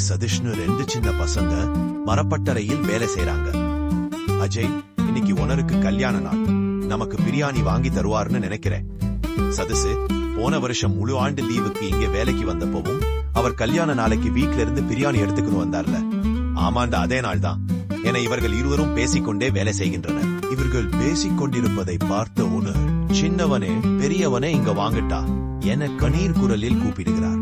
சதீஷ்னு 2 சின்ன பசங்க மரப்பட்டறையில் வேலை செய்றாங்க. அஜய், இன்னைக்கு ஓனருக்கு கல்யாண நாள், நமக்கு பிரியாணி வாங்கி தருவார்னு நினைக்கிறேன். சதீஷ் போன வருஷம் முழு ஆண்டு லீவுக்கு இங்க வேலைக்கு வந்தப்பவும் அவர் கல்யாண நாளைக்கு வீட்ல இருந்து பிரியாணி எடுத்துக்கணும் வந்தார்ல. ஆமாண்டா, அதே நாள் தான் என இவர்கள் இருவரும் பேசிக்கொண்டே வேலை செய்கின்றனர். இவர்கள் பேசிக் கொண்டிருப்பதை பார்த்த ஓனர், சின்னவனே பெரியவனே இங்க வாங்கட்டா என கணீர் குரலில் கூப்பிடுகிறார்.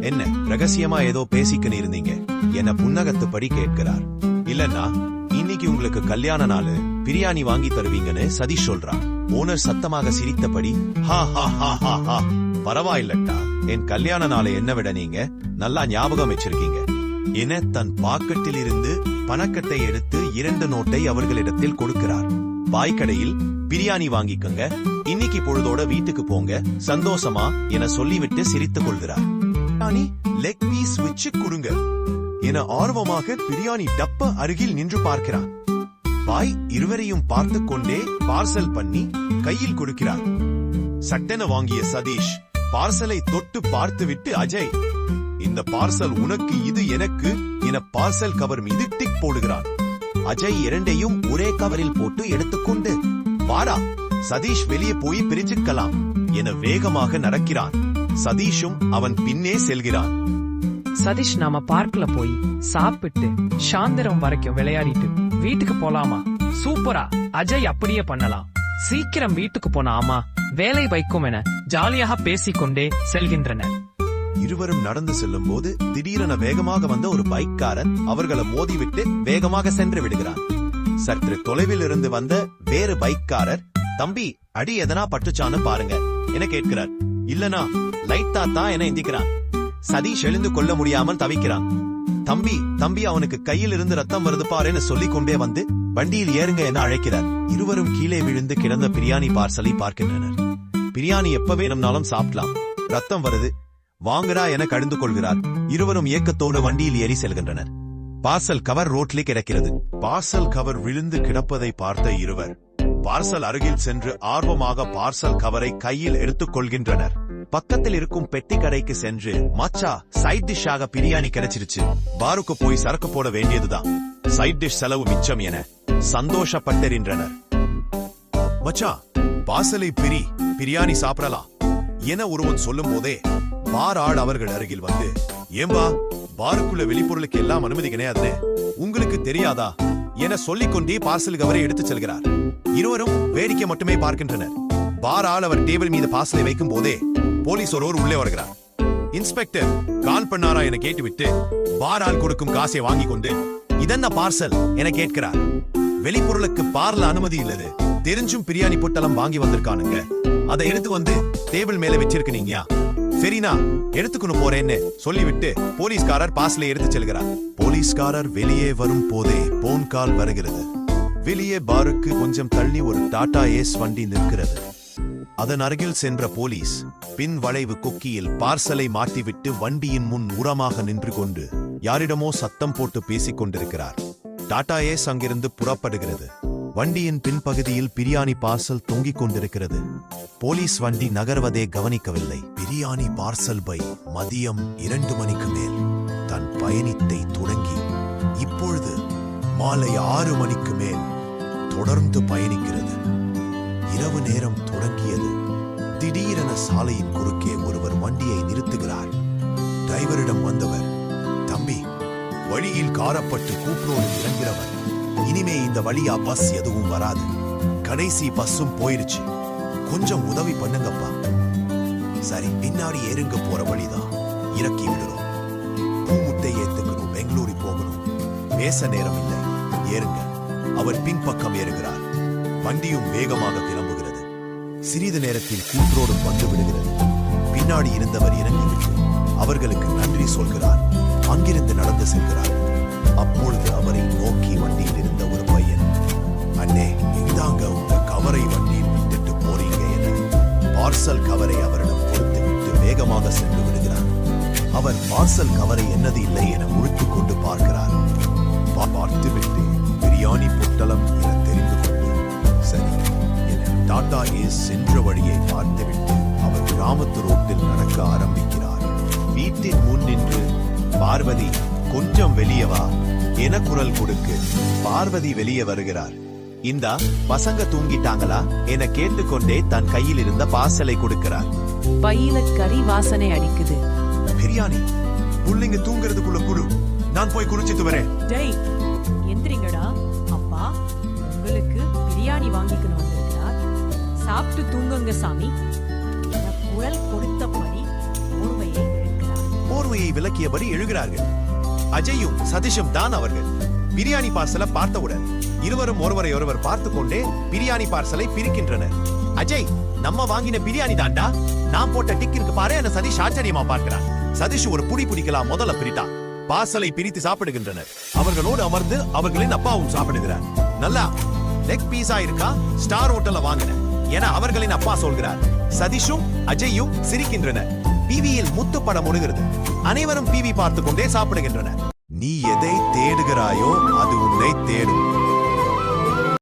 என்ன ரகசியமா ஏதோ பேசிக்க இருந்தீங்க என புன்னகத்துப்படி கேட்கிறார். இல்லன்னா இன்னைக்கு உங்களுக்கு கல்யாண நாள், பிரியாணி வாங்கி தருவீங்கன்னு சதீஷ் சொல்றான். ஓனர் சத்தமாக சிரித்தபடி, ஹா ஹா ஹா ஹா ஹா, பரவாயில்லட்டா, என் கல்யாண நாளை என்ன விட நீங்க நல்லா ஞாபகம் வச்சிருக்கீங்க என தன் பாக்கெட்டில் இருந்து பணக்கட்டை எடுத்து 2 நோட்டை அவர்களிடத்தில் கொடுக்கிறார். பாய்கடையில் பிரியாணி வாங்கிக்கங்க, இன்னைக்கு பொழுதோட வீட்டுக்கு போங்க, சந்தோஷமா என சொல்லிவிட்டு சிரித்துக் கொள்கிறார். பிரியாணி லெக் பீஸ் வச்சு கொடுங்க என ஆர்வமாக பிரியாணி டப்ப அருகில் நின்று பார்க்கிறான். பாய் இருவரையும் பார்த்து கொண்டே பார்சல் பண்ணி கையில் கொடுக்கிறார். சட்டென வாங்கிய சதீஷ் பார்சலை தொட்டு பார்த்துவிட்டு, அஜய், இந்த பார்சல் உனக்கு, இது எனக்கு என பார்சல் கவர் மீது டிக் போடுகிறான். அஜய் 2ஐயும் ஒரே கவரில் போட்டு எடுத்துக்கொண்டு, வாடா சதீஷ், வெளியே போய் பிரிச்சுக்கலாம் என வேகமாக நடக்கிறான். சதீஷும் அவன் பின்னே செல்கிறான். சதீஷ், நாம பார்க்ல போய் சாப்பிட்டு சாயந்தரம் வரைக்கும் விளையாடிட்டு வீட்டுக்கு போலாமா? சூப்பரா, அஜய், அப்படியே பண்ணலாம். சீக்கிரம் வீட்டுக்கு போன ஆமா வேலை வைக்கும் என ஜாலியாக பேசிக்கொண்டே செல்கின்றனர். இருவரும் நடந்து செல்லும் போது திடீரென வேகமாக வந்த ஒரு பைக்காரன் அவர்களை மோதிவிட்டு வேகமாக சென்று விடுகிறான். சற்று தொலைவில் இருந்து வந்த வேறு பைக்காரர், தம்பி, அடி எதனா பட்டுச்சான்னு பாருங்க என கேட்கிறார். இல்லனா லைட்டா தான் என எந்திக்கிறான். சதீஷ் எழுந்து கொள்ள முடியாமல் தவிக்கிறான். தம்பி தம்பி, அவனுக்கு கையில் இருந்து ரத்தம் வருது பாருன்னு சொல்லிக் கொண்டே வந்து வண்டியில் ஏறுங்க என அழைக்கிறார். இருவரும் கீழே விழுந்து கிடந்த பிரியாணி பார்சலை பார்க்கின்றனர். பிரியாணி எப்ப வேணும்னாலும் சாப்பிடலாம், ரத்தம் வருது, வாங்குறா என கடிந்து கொள்கிறார். இருவரும் ஏக்கத்தோடு வண்டியில் ஏறி செல்கின்றனர். பார்சல் கவர் ரோட்லி கிடக்கிறது. பார்சல் கவர் விழுந்து கிடப்பதை பார்த்த இருவர் பார்சல் அருகில் சென்று ஆர்வமாக பார்சல் கவரை கையில் எடுத்துக் கொள்கின்றனர். பக்கத்தில் இருக்கும் பெட்டி கடைக்கு சென்று, மச்சா, சைட் டிஷ்ஷாக பிரியாணி கிடைச்சிருச்சு, பாருக்கு போய் சரக்கு போட வேண்டியதுதான், சைட் டிஷ் செலவு மிச்சம் என சந்தோஷப்பட்டிருந்தனர். மச்சா, பார்சலை பிரியாணி சாப்பிடலாம் என ஒருவன் சொல்லும் போதே பார் ஆள் அவர்கள் அருகில் வந்து, ஏம்பா, பாருக்குள்ள வெளிப்பொருளுக்கு எல்லாம் அனுமதி கிடையாதுன்னு உங்களுக்கு தெரியாதா என சொல்லிக்கொண்டே பார்சல் கவரை எடுத்துச் செல்கிறார். இருவரும் வேடிக்கை மட்டுமே பார்க்கின்றனர். பார் ஆள் அவர் டேபிள் மீது பார்சலை வைக்கும் போதே போலீஸ் ஒருவர் உள்ளே வருகிறார். இன்ஸ்பெக்டர் கால் பண்ணாரா என கேட்டுவிட்டு பார் ஆள் கொடுக்கும் காசை வாங்கி கொண்டு, இதென்ன பார்சல் என கேட்கிறார். வெளிப்பொருளுக்கு பார்ல அனுமதி இல்லது, தெரிஞ்சும் பிரியாணி பொட்டலம் வாங்கி வந்திருக்கானுங்க, அதை எடுத்து வந்து டேபிள் மேல வச்சிருக்கீங்க, சரினா எடுத்துக்கணும் போறேன்னு சொல்லிவிட்டு போலீஸ்காரர் பார்சலை எடுத்து செல்கிறார். போலீஸ்காரர் வெளியே வரும் போதே போன் கால் வருகிறது. வெளியே பாருக்கு கொஞ்சம் தள்ளி ஒரு டாடா ஏஸ் வண்டி நிற்கிறது. அதன் அருகில் சென்ற போலீஸ் பின் வளைவு கொக்கியில் பார்சலை மாட்டிவிட்டு வண்டியின் முன் உரமாக நின்று கொண்டு யாரிடமோ சத்தம் போட்டு பேசிக் கொண்டிருக்கிறார். டாடா ஏஸ் அங்கிருந்து புறப்படுகிறது. வண்டியின் பின்பகுதியில் பிரியாணி பார்சல் தொங்கிக் கொண்டிருக்கிறது. போலீஸ் வண்டி நகர்வதே கவனிக்கவில்லை. பிரியாணி பார்சல் பை மதியம் 2 மணிக்கு மேல் தன் பயணத்தை தொடங்கி இப்பொழுது மாலை 6 மணிக்கு மேல் தொடர்ந்து பயணிக்கிறது. இரவு நேரம் தொடங்கியது. திடீரென சாலையின் குறுக்கே ஒருவர் வண்டியை நிறுத்துகிறார். டிரைவரிடம் வந்தவர், தம்பி, வழியில் காரப்பட்டு கூப்ரோடு இறங்கிறவர், இனிமே இந்த வழியா பஸ் எதுவும் வராது, கடைசி பஸ்ஸும் போயிருச்சு, கொஞ்சம் உதவி பண்ணுங்கப்பா. சரி, பின்னாடி ஏறுங்க, போற வழிதான், இறக்கி விடுறோம், பூமுட்டை ஏத்துக்கணும், பெங்களூரி போகணும், பேச நேரம் இல்லை, ஏறுங்க. அவர் பின்பக்கம் ஏறுகிறார். வண்டியும் வேகமாக கிளம்புகிறது. சிறிது நேரத்தில் கூற்றோடும் வந்து விடுகிறது. பின்னாடி இருந்தவர் இறங்கிவிட்டு அவர்களுக்கு நன்றி சொல்கிறார். அங்கிருந்து நடந்து செல்கிறார். அப்பொழுது அவரை நோக்கி வண்டியில் இருந்த ஒரு பையன், அண்ணே, இந்தாங்க உங்க கவரை வண்டியில் விட்டுட்டு போறீங்க என பார்சல் கவரை அவரிடம் கொடுத்து விட்டு வேகமாக சென்று விடுகிறார். அவர் பார்சல் கவரை என்னது இல்லை என முழித்துக் கொண்டு பார்க்கிறார். பார்த்துவிட்டு பிரியாணி பொட்டலம் என தெரிந்து கொண்டு, சரி என டாடா ஏஸ் சென்ற வழியை பார்த்துவிட்டு அவர் கிராமத்து ரோட்டில் நடக்க ஆரம்பிக்கிறார். வீட்டின் முன் நின்று, பார்வதி, கொஞ்சம் வெளியே வா என குரல் கொடுக்கு. பார்வதி வெளியே வருகிறார். இந்தா பசங்க தூங்கிட்டாங்களா என கேட்டுக்கொண்டே தன் கையில் இருந்த பார்சலை கொடுக்கிறார். பையில கறி வாசனை அடிக்குது. பிரியாணி. புள்ளைங்க தூங்குறதுக்குள்ள குழு. நான் போய் குளிச்சிட்டு வரேன். டேய் எந்திரிங்கடா. அப்பா உங்களுக்கு பிரியாணி வாங்கிக்கணும் வந்திருக்கிறார். சாப்பிட்டு தூங்குங்க சாமி. என குரல் கொடுத்தபடி போர்வையை இழுக்கிறார். போர்வையை விலக்கியபடி எழுகிறார்கள். அஜயும் சதீஷும் தான் அவர்கள். பிரியாணி பார்சலை பார்த்தவுடன் இருவரும் ஒருவரை ஒருவர் பார்த்து கொண்டே பிரியாணி பார்சலை பிரிக்கின்றனர். அஜய், நம்ம வாங்கின பிரியாணி தாண்டா. நான் போட்ட டிக்கிற்கு பாரு என சதீஷ் ஆச்சரியமா பார்க்கிறான். சதீஷ் ஒரு புடி பிடிக்கலாம் முதல்ல பிரித்தா. பார்சலை பிரித்து சாப்பிடுகின்றனர். அவர்களோடு அமர்ந்து அவர்களின் அப்பாவும் சாப்பிடுகிறார். நல்லா லெக் பீஸா இருக்கா, ஸ்டார் ஹோட்டல்ல வாங்கின என அவர்களின் அப்பா சொல்கிறார். சதீஷும் அஜயும் சிரிக்கின்றனர். டிவியில் முத்து படம் ஒடுகிறது. அனைவரும் டிவி பார்த்து கொண்டே சாப்பிடுகின்றனர். நீ எதை தேடுகிறாயோ அது உன்னை தேடும்.